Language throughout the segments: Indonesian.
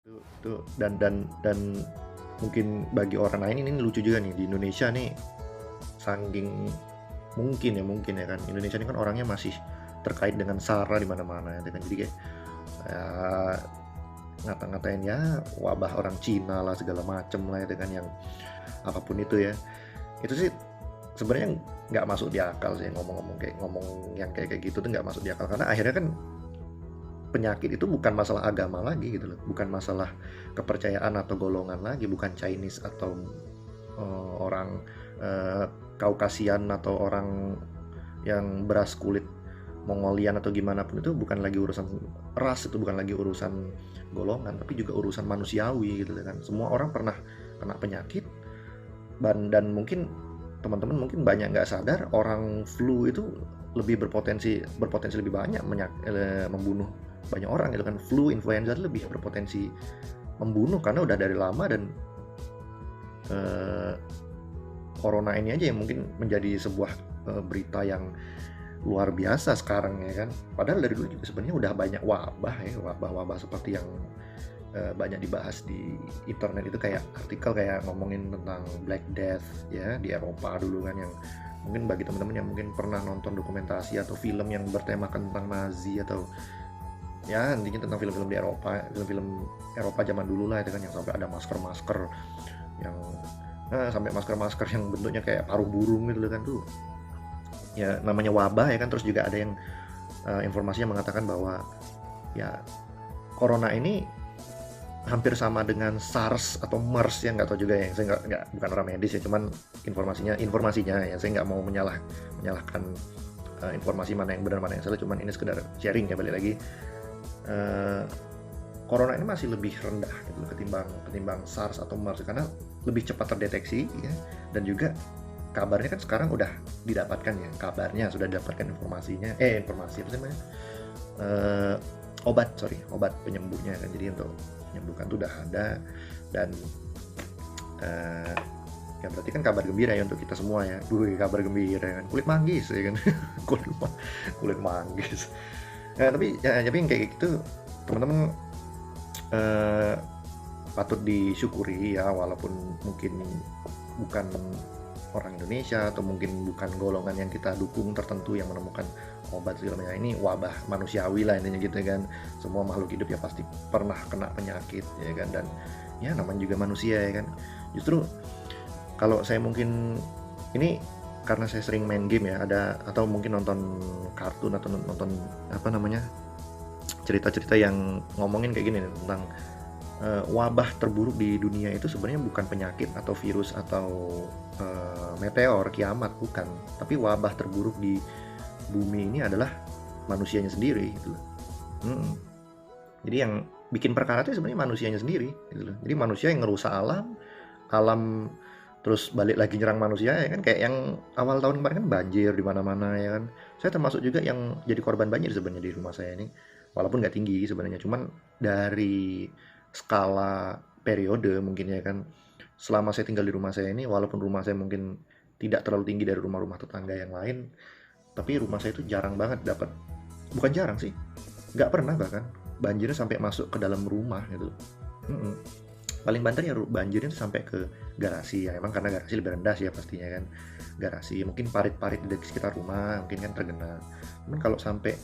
Tuh dan mungkin bagi orang lain ini lucu juga nih di Indonesia nih, saking mungkin ya kan, Indonesia ini kan orangnya masih terkait dengan SARA di mana-mana ya kan. Jadi kayak ya, ngata-ngatain ya wabah orang Cina lah segala macem lah ya kan, yang apapun itu ya. Itu sih sebenarnya nggak masuk di akal sih, ngomong yang kayak gitu tuh nggak masuk di akal, karena akhirnya kan penyakit itu bukan masalah agama lagi gitu loh, bukan masalah kepercayaan atau golongan lagi, bukan Chinese atau orang Kaukasian atau orang yang beras kulit Mongolian atau gimana pun, itu bukan lagi urusan ras, itu bukan lagi urusan golongan, tapi juga urusan manusiawi gitu kan. Semua orang pernah kena penyakit, dan mungkin teman-teman mungkin banyak nggak sadar orang flu itu lebih berpotensi lebih banyak membunuh banyak orang gitu kan. Flu influenza lebih berpotensi membunuh karena udah dari lama, dan eh, corona ini aja yang mungkin menjadi sebuah berita yang luar biasa sekarang ya kan. Padahal dari dulu juga sebenarnya udah banyak wabah seperti yang banyak dibahas di internet itu, kayak artikel kayak ngomongin tentang Black Death ya di Eropa dulu kan, yang mungkin bagi teman-teman yang mungkin pernah nonton dokumentasi atau film yang bertemakan tentang Nazi, atau ya intinya tentang film-film di Eropa, film-film Eropa zaman dulu lah itu kan, yang sampai ada masker-masker yang sampai masker-masker yang bentuknya kayak paruh burung gitu kan tuh. Ya namanya wabah ya kan. Terus juga ada yang informasinya mengatakan bahwa ya corona ini hampir sama dengan SARS atau MERS, ya nggak tahu juga ya, saya nggak bukan orang medis ya, cuman informasinya ya, saya nggak mau menyalahkan informasi mana yang benar mana yang salah, cuman ini sekedar sharing ya. Balik lagi, eh, corona ini masih lebih rendah gitu ketimbang SARS atau MERS, karena lebih cepat terdeteksi ya, dan juga kabarnya kan sekarang udah didapatkan ya, kabarnya sudah didapatkan informasi apa sih namanya, eh, obat penyembuhnya kan. Jadi untuk menyembuhkan itu udah ada, dan eh, ya berarti kan kabar gembira ya untuk kita semua ya. Kabar gembira kan, kulit manggis ya kan. Kulit manggis. Tapi yang kayak gitu teman-teman eh, patut disyukuri ya, walaupun mungkin bukan orang Indonesia atau mungkin bukan golongan yang kita dukung tertentu yang menemukan obat segala macam. Ini wabah manusiawi lah intinya gitu kan. Semua makhluk hidup ya pasti pernah kena penyakit ya kan, dan ya namanya juga manusia ya kan. Justru kalau saya mungkin ini karena saya sering main game ya, atau mungkin nonton kartun atau nonton apa namanya, cerita-cerita yang ngomongin kayak gini nih, tentang wabah terburuk di dunia itu sebenarnya bukan penyakit atau virus atau meteor kiamat, bukan, tapi wabah terburuk di bumi ini adalah manusianya sendiri gitu loh. Jadi yang bikin perkara itu sebenarnya manusianya sendiri gitu loh. Jadi manusia yang ngerusak alam, alam terus balik lagi nyerang manusia ya kan. Kayak yang awal tahun kemarin kan banjir di mana-mana ya kan. Saya termasuk juga yang jadi korban banjir sebenarnya di rumah saya ini. Walaupun nggak tinggi sebenarnya, cuman dari skala periode mungkin ya kan. Selama saya tinggal di rumah saya ini, walaupun rumah saya mungkin tidak terlalu tinggi dari rumah-rumah tetangga yang lain, tapi rumah saya itu jarang banget dapat, bukan jarang sih, nggak pernah bahkan banjirnya sampai masuk ke dalam rumah gitu. Mm-mm. Paling banter ya banjirnya sampai ke garasi ya, emang karena garasi lebih rendah sih ya pastinya kan. Garasi mungkin parit-parit di sekitar rumah mungkin kan tergenang. Cuman kalau sampai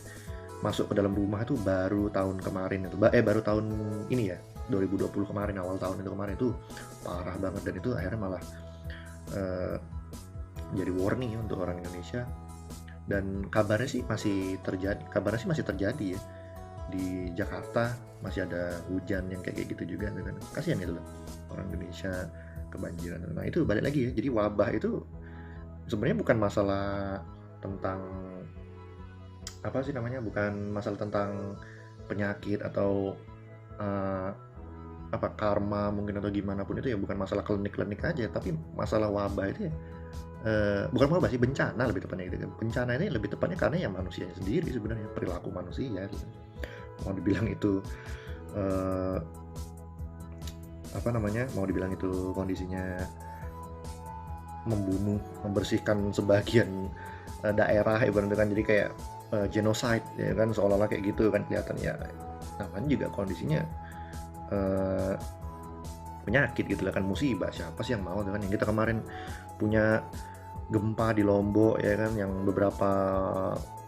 masuk ke dalam rumah itu baru tahun kemarin itu, baru tahun ini ya, 2020 kemarin, awal tahun itu kemarin itu parah banget, dan itu akhirnya malah eh, jadi warning ya untuk orang Indonesia. Dan kabarnya sih masih terjadi ya di Jakarta, masih ada hujan yang kayak gitu juga kan. Kasihan gitu loh orang Indonesia kebanjiran. Nah itu balik lagi ya, jadi wabah itu sebenarnya bukan masalah tentang apa sih namanya, bukan masalah tentang penyakit atau eh, apa karma mungkin atau gimana pun itu ya, bukan masalah klinik-klinik aja, tapi masalah wabah itu ya, bukan wabah sih, bencana lebih tepatnya gitu. Bencana ini lebih tepatnya karena ya manusianya sendiri sebenarnya, perilaku manusia gitu. Mau dibilang itu eh, apa namanya, mau dibilang itu kondisinya membersihkan sebagian daerah ibaratnya kan, jadi kayak genocide ya kan, seolah-olah kayak gitu kan kelihatannya. Namanya juga kondisinya eh, penyakit gitu lah kan, musibah. Siapa sih yang mau tuh kan? Yang kita kemarin punya gempa di Lombok ya kan, yang beberapa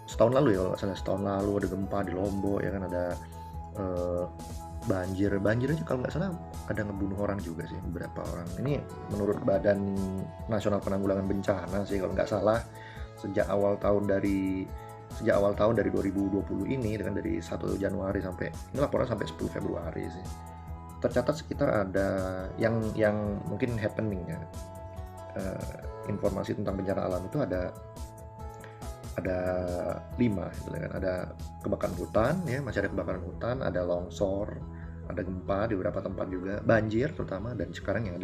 setahun lalu ya kalau nggak salah, setahun lalu ada gempa di Lombok ya kan, ada eh, banjir aja kalau nggak salah, ada ngebunuh orang juga sih, beberapa orang. Ini menurut Badan Nasional Penanggulangan Bencana sih kalau nggak salah, sejak awal tahun dari 2020 ini dengan dari 1 Januari sampai ini laporan sampai 10 Februari sih. Tercatat sekitar ada yang mungkin happening ya. Informasi tentang bencana alam itu ada 5 gitu kan. Ada kebakaran hutan ya, masih ada kebakaran hutan, ada longsor, ada gempa di beberapa tempat juga, banjir terutama, dan sekarang yang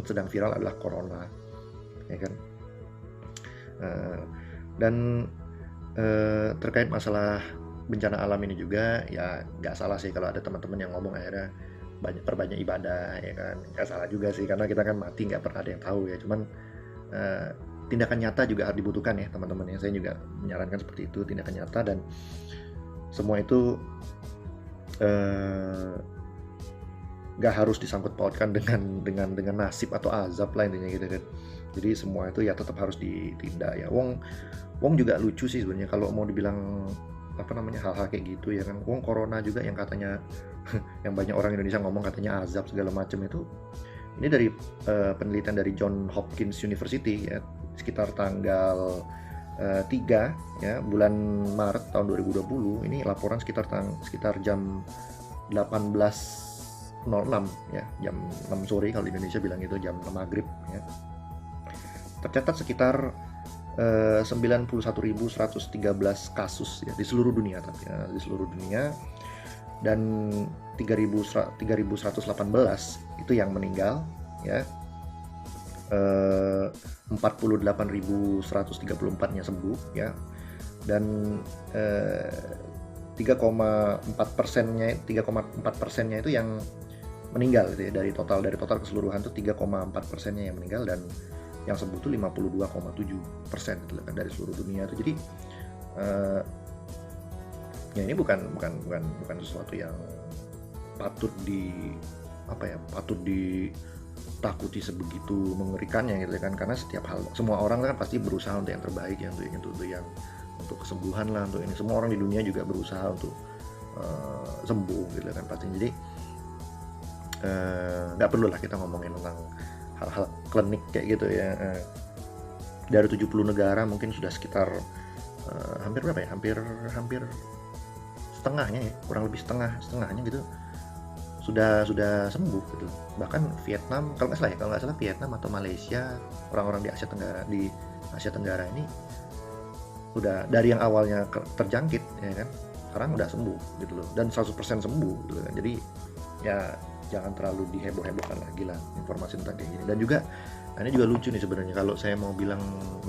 sedang viral adalah corona ya kan. Dan terkait masalah bencana alam ini juga ya nggak salah sih kalau ada teman-teman yang ngomong akhirnya perbanyak ibadah ya kan. Nggak salah juga sih, karena kita kan mati nggak pernah ada yang tahu ya. Cuman tindakan nyata juga harus dibutuhkan ya teman-teman ya. Saya juga menyarankan seperti itu, tindakan nyata, dan semua itu nggak harus disangkut pautkan dengan nasib atau azab lah intinya gitu kan. Jadi semua itu ya tetap harus ditindak ya. Wong juga lucu sih sebenarnya kalau mau dibilang apa namanya, hal-hal kayak gitu ya kan. Wong corona juga yang katanya yang banyak orang Indonesia ngomong katanya azab segala macam itu, ini dari penelitian dari John Hopkins University ya, sekitar tanggal 3 ya, bulan Maret tahun 2020. Ini laporan sekitar jam 18.06 ya, jam 6 sore kalau di Indonesia bilang itu jam 6 maghrib ya. Tercatat sekitar 91.113 kasus ya di seluruh dunia, tapi ya, di seluruh dunia, dan 3.118 itu yang meninggal ya. 48.134-nya sembuh ya, dan 3,4%-nya itu yang meninggal gitu ya, dari total keseluruhan itu 3,4%-nya yang meninggal, dan yang sembuh itu 52,7% gitu kan dari seluruh dunia itu. Jadi ya ini bukan sesuatu yang patut ditakuti sebegitu mengerikannya gitu kan, karena setiap hal, semua orang kan pasti berusaha untuk yang terbaik ya, untuk kesembuhan lah, untuk ini semua orang di dunia juga berusaha untuk sembuh gitu kan pasti. Jadi nggak perlu lah kita ngomongin tentang hal-hal klinik kayak gitu ya. Dari 70 negara mungkin sudah sekitar hampir berapa ya, hampir setengahnya ya, kurang lebih setengahnya gitu sudah sembuh gitu. Bahkan Vietnam kalau nggak salah Vietnam atau Malaysia, orang-orang di Asia Tenggara ini udah dari yang awalnya terjangkit ya kan, sekarang udah sembuh gitu loh, dan 100% sembuh gitu kan. Jadi ya jangan terlalu diheboh-hebohkan lagi lah informasi tentang kayak gini. Dan juga ini juga lucu nih sebenarnya, kalau saya mau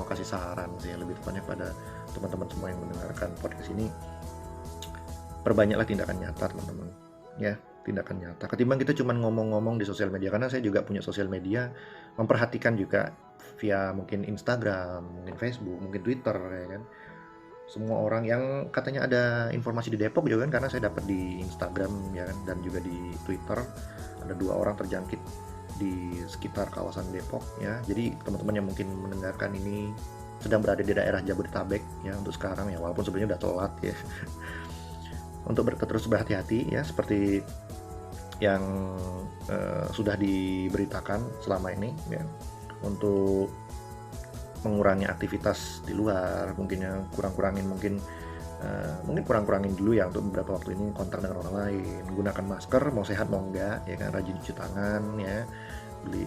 kasih saran sih, lebih tepatnya pada teman-teman semua yang mendengarkan podcast ini, perbanyaklah tindakan nyata teman-teman ya, tindakan nyata ketimbang kita cuma ngomong-ngomong di sosial media. Karena saya juga punya sosial media, memperhatikan juga via mungkin Instagram, mungkin Facebook, mungkin Twitter ya kan. Semua orang yang katanya ada informasi di Depok juga kan, karena saya dapat di Instagram ya kan, dan juga di Twitter ada 2 orang terjangkit di sekitar kawasan Depok ya. Jadi teman-teman yang mungkin mendengarkan ini sedang berada di daerah Jabodetabek ya untuk sekarang ya, walaupun sebenarnya udah telat ya, untuk terus berhati-hati ya, seperti yang sudah diberitakan selama ini ya, untuk mengurangi aktivitas di luar, mungkin ya kurang-kurangin dulu ya untuk beberapa waktu ini kontak dengan orang lain, gunakan masker mau sehat mau enggak ya kan, rajin cuci tangan ya, beli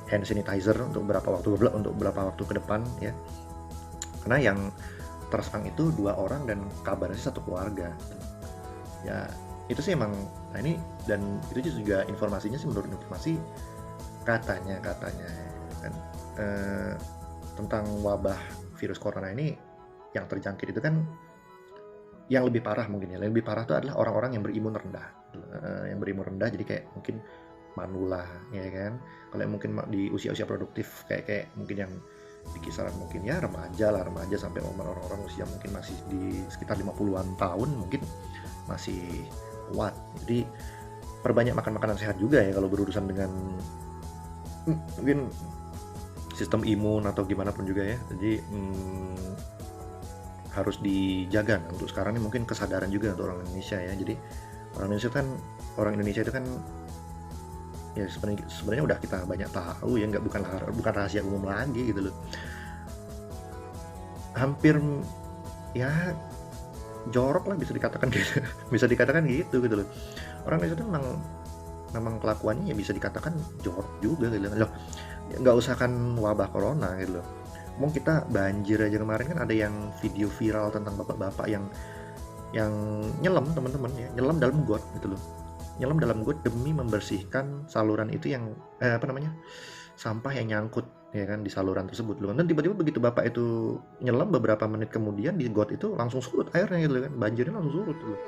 hand sanitizer untuk beberapa waktu ke depan ya, karena yang terserang itu 2 orang dan kabarnya 1 keluarga ya. Itu sih emang, nah ini, dan itu juga informasinya sih, menurut informasi katanya kan tentang wabah virus corona ini, yang terjangkit itu kan yang lebih parah mungkin ya. Lebih parah itu adalah orang-orang yang berimun rendah. Jadi kayak mungkin manula ya kan. Kalau yang mungkin di usia-usia produktif kayak mungkin yang di kisaran mungkin ya remaja sampai orang-orang usia mungkin masih di sekitar 50-an tahun mungkin masih kuat. Jadi perbanyak makan makanan sehat juga ya kalau berurusan dengan mungkin sistem imun atau gimana pun juga ya. Jadi harus dijaga. Nah, untuk sekarang ini mungkin kesadaran juga untuk orang Indonesia ya. Jadi orang Indonesia itu kan ya sebenarnya udah kita banyak tahu ya, bukan rahasia umum lagi gitu loh. Hampir ya jorok lah bisa dikatakan gitu. Bisa dikatakan gitu loh. Orang Indonesia itu memang kelakuannya ya bisa dikatakan jorok juga gitu loh. Nggak usah kan wabah corona gitu loh. Mau kita banjir aja kemarin kan ada yang video viral tentang bapak-bapak yang nyelam, teman-teman ya, nyelam dalam got gitu loh. Nyelam dalam got demi membersihkan saluran itu yang sampah yang nyangkut ya kan di saluran tersebut loh. Dan tiba-tiba begitu bapak itu nyelam beberapa menit kemudian di got itu langsung surut airnya gitu kan. Banjirnya langsung surut loh.